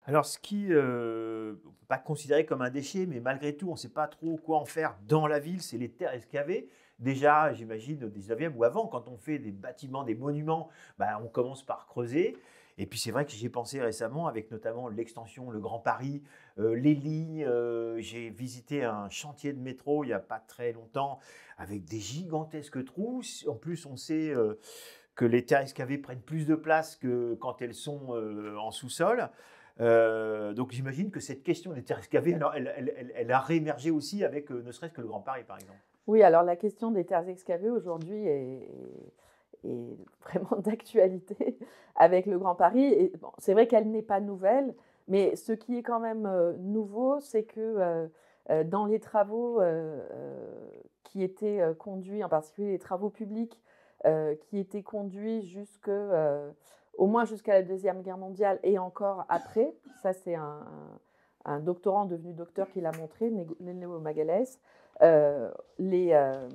Alors, ce qui, on ne peut pas considérer comme un déchet, mais malgré tout, on ne sait pas trop quoi en faire dans la ville, c'est les terres excavées. Déjà, j'imagine au 19e ou avant, quand on fait des bâtiments, des monuments, bah, on commence par creuser. Et puis c'est vrai que j'y ai pensé récemment avec notamment l'extension, le Grand Paris, les lignes. J'ai visité un chantier de métro il n'y a pas très longtemps avec des gigantesques trous. En plus, on sait que les terres excavées prennent plus de place que quand elles sont en sous-sol. Donc j'imagine que cette question des terres excavées, alors, elle a réémergé aussi avec ne serait-ce que le Grand Paris, par exemple. Oui, alors la question des terres excavées aujourd'hui est vraiment d'actualité avec le Grand Paris. Et bon, c'est vrai qu'elle n'est pas nouvelle, mais ce qui est quand même nouveau, c'est que dans les travaux qui étaient conduits, en particulier les travaux publics, qui étaient conduits au moins jusqu'à la Deuxième Guerre mondiale et encore après, ça c'est un doctorant devenu docteur qui l'a montré, Nénéo Magalhães, euh, les, euh,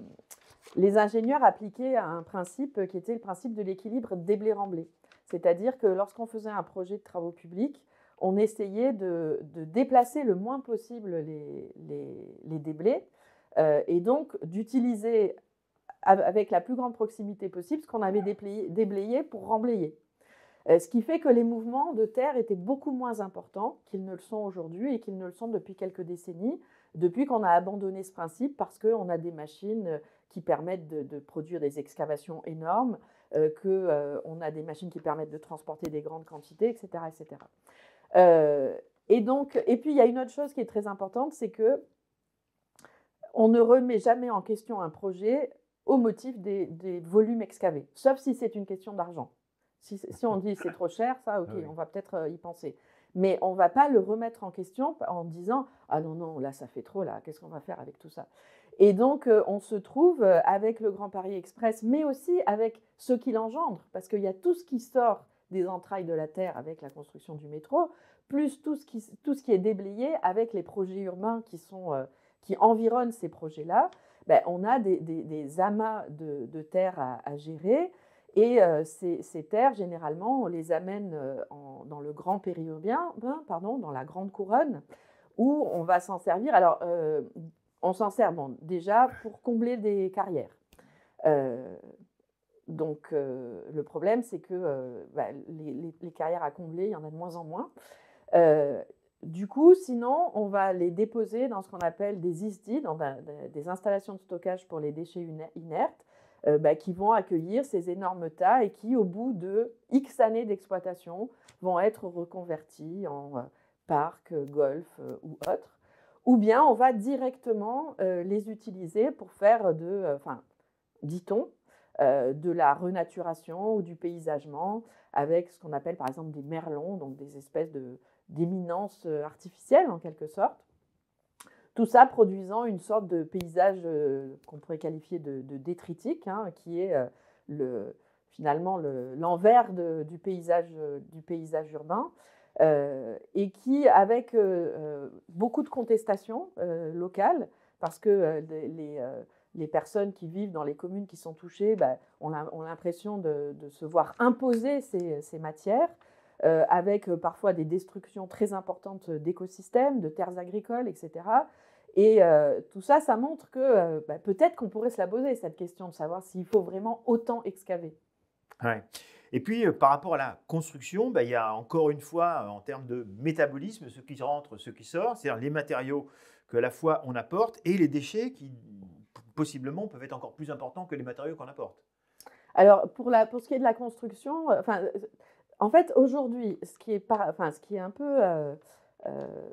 les ingénieurs appliquaient un principe qui était le principe de l'équilibre déblai-remblai. C'est-à-dire que lorsqu'on faisait un projet de travaux publics, on essayait de déplacer le moins possible les déblais et donc d'utiliser avec la plus grande proximité possible ce qu'on avait déblayé pour remblayer. Ce qui fait que les mouvements de terre étaient beaucoup moins importants qu'ils ne le sont aujourd'hui et qu'ils ne le sont depuis quelques décennies, depuis qu'on a abandonné ce principe parce qu'on a des machines qui permettent de produire des excavations énormes, qu'on a des machines qui permettent de transporter des grandes quantités, etc. etc. Et puis il y a une autre chose qui est très importante, c'est que on ne remet jamais en question un projet au motif des volumes excavés, sauf si c'est une question d'argent. Si on dit c'est trop cher, ça, ok, Ah oui. on va peut-être y penser. Mais on ne va pas le remettre en question en disant ah non, non, là, ça fait trop, là, qu'est-ce qu'on va faire avec tout ça? Et donc, on se trouve avec le Grand Paris Express, mais aussi avec ce qu'il engendre, parce qu'il y a tout ce qui sort des entrailles de la Terre avec la construction du métro, plus tout ce qui est déblayé avec les projets urbains qui environnent ces projets-là. Ben, on a des amas de terres à gérer. Et ces terres, généralement, on les amène dans le grand périurbain, dans la grande couronne, où on va s'en servir. Alors, on s'en sert déjà pour combler des carrières. Euh, le problème, c'est que les carrières à combler, il y en a de moins en moins. Euh, du coup, sinon, on va les déposer dans ce qu'on appelle des ISDI, dans des installations de stockage pour les déchets inertes, qui vont accueillir ces énormes tas et qui, au bout de X années d'exploitation, vont être reconvertis en parcs, golf ou autres. Ou bien on va directement les utiliser pour faire dit-on, de la renaturation ou du paysagement avec ce qu'on appelle par exemple des merlons, donc des espèces d'éminences artificielles en quelque sorte. Tout ça produisant une sorte de paysage qu'on pourrait qualifier de détritique, hein, qui est finalement l'envers du paysage urbain, et qui, avec beaucoup de contestations locales, parce que les personnes qui vivent dans les communes qui sont touchées ont l'impression de se voir imposer ces matières, avec parfois des destructions très importantes d'écosystèmes, de terres agricoles, etc. Et tout ça, ça montre que peut-être qu'on pourrait se la poser, cette question de savoir s'il faut vraiment autant excaver. Ouais. Et puis, par rapport à la construction, bah, il y a encore une fois, en termes de métabolisme, ce qui rentre, ce qui sort, c'est-à-dire les matériaux que à la fois on apporte et les déchets qui possiblement peuvent être encore plus importants que les matériaux qu'on apporte. Alors, pour ce qui est de la construction, en fait, aujourd'hui, ce qui est un peu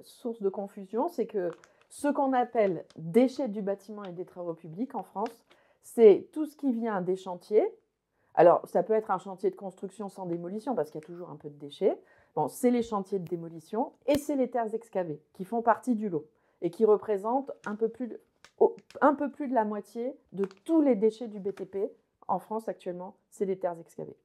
source de confusion, c'est que ce qu'on appelle déchets du bâtiment et des travaux publics en France, c'est tout ce qui vient des chantiers. Alors, ça peut être un chantier de construction sans démolition, parce qu'il y a toujours un peu de déchets. Bon, c'est les chantiers de démolition et c'est les terres excavées qui font partie du lot et qui représentent un peu plus de la moitié de tous les déchets du BTP en France actuellement, c'est des terres excavées.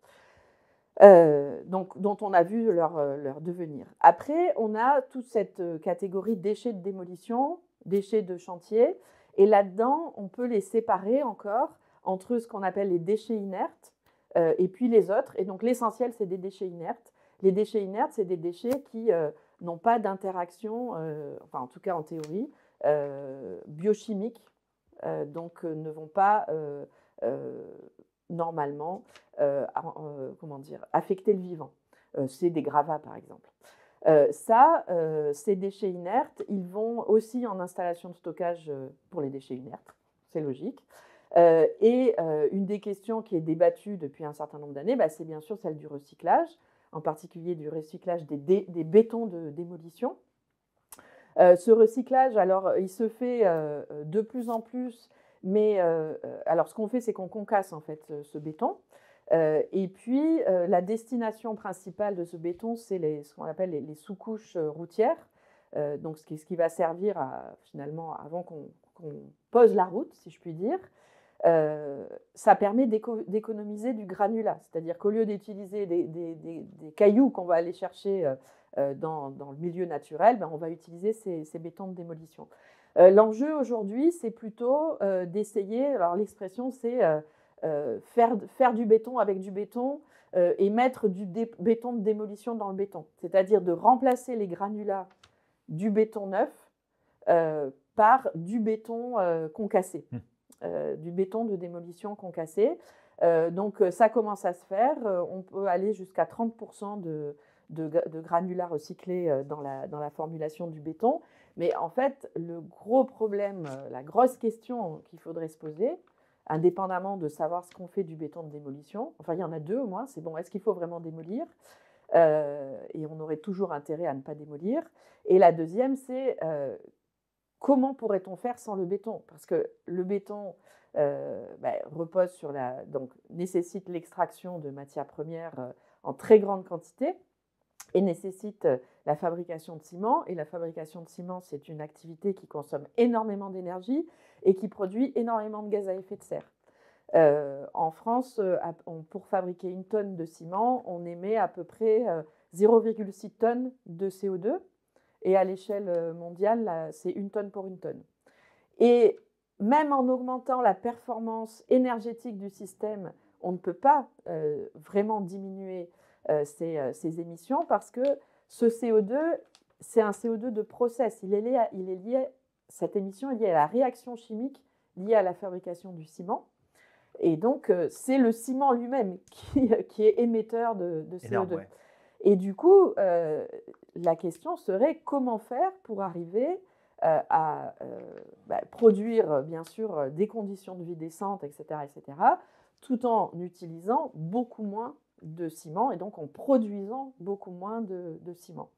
Dont on a vu leur devenir. Après, on a toute cette catégorie déchets de démolition, déchets de chantier, et là-dedans, on peut les séparer encore entre ce qu'on appelle les déchets inertes et puis les autres. Et donc, l'essentiel, c'est des déchets inertes. Les déchets inertes, c'est des déchets qui n'ont pas d'interaction, enfin en tout cas en théorie, biochimique, donc ne vont pas normalement comment dire, affecter le vivant. C'est des gravats par exemple. Ces déchets inertes, ils vont aussi en installation de stockage pour les déchets inertes, c'est logique. Une des questions qui est débattue depuis un certain nombre d'années, c'est bien sûr celle du recyclage, en particulier du recyclage des bétons de démolition. Ce recyclage, alors, il se fait de plus en plus, mais alors ce qu'on fait, c'est qu'on concasse en fait ce béton. Et puis, la destination principale de ce béton, c'est ce qu'on appelle les sous-couches routières. Donc, ce qui va servir finalement, avant qu'on pose la route, si je puis dire, ça permet d'économiser du granulat. C'est-à-dire qu'au lieu d'utiliser des cailloux qu'on va aller chercher dans le milieu naturel, on va utiliser ces bétons de démolition. L'enjeu aujourd'hui, c'est plutôt d'essayer, alors l'expression c'est faire du béton avec du béton et mettre du béton de démolition dans le béton. C'est-à-dire de remplacer les granulats du béton neuf par du béton concassé, du béton de démolition concassé. Donc ça commence à se faire. On peut aller jusqu'à 30% de granulats recyclés dans la formulation du béton. Mais en fait, le gros problème, la grosse question qu'il faudrait se poser, indépendamment de savoir ce qu'on fait du béton de démolition, enfin il y en a deux au moins, c'est bon, est-ce qu'il faut vraiment démolir et on aurait toujours intérêt à ne pas démolir. Et la deuxième, c'est comment pourrait-on faire sans le béton? Parce que le béton repose sur donc nécessite l'extraction de matières premières en très grande quantité et nécessite la fabrication de ciment. Et la fabrication de ciment, c'est une activité qui consomme énormément d'énergie et qui produit énormément de gaz à effet de serre. En France, pour fabriquer 1 tonne de ciment, on émet à peu près 0,6 tonnes de CO2. Et à l'échelle mondiale, c'est 1 tonne pour 1 tonne. Et même en augmentant la performance énergétique du système, on ne peut pas vraiment diminuer ces émissions parce que ce CO2, c'est un CO2 de process. Cette émission est liée à la réaction chimique liée à la fabrication du ciment. Et donc, c'est le ciment lui-même qui est émetteur de CO2. Énorme, ouais. Et du coup, la question serait comment faire pour arriver à produire, bien sûr, des conditions de vie décentes, etc., tout en utilisant beaucoup moins de ciment et donc en produisant beaucoup moins de ciment.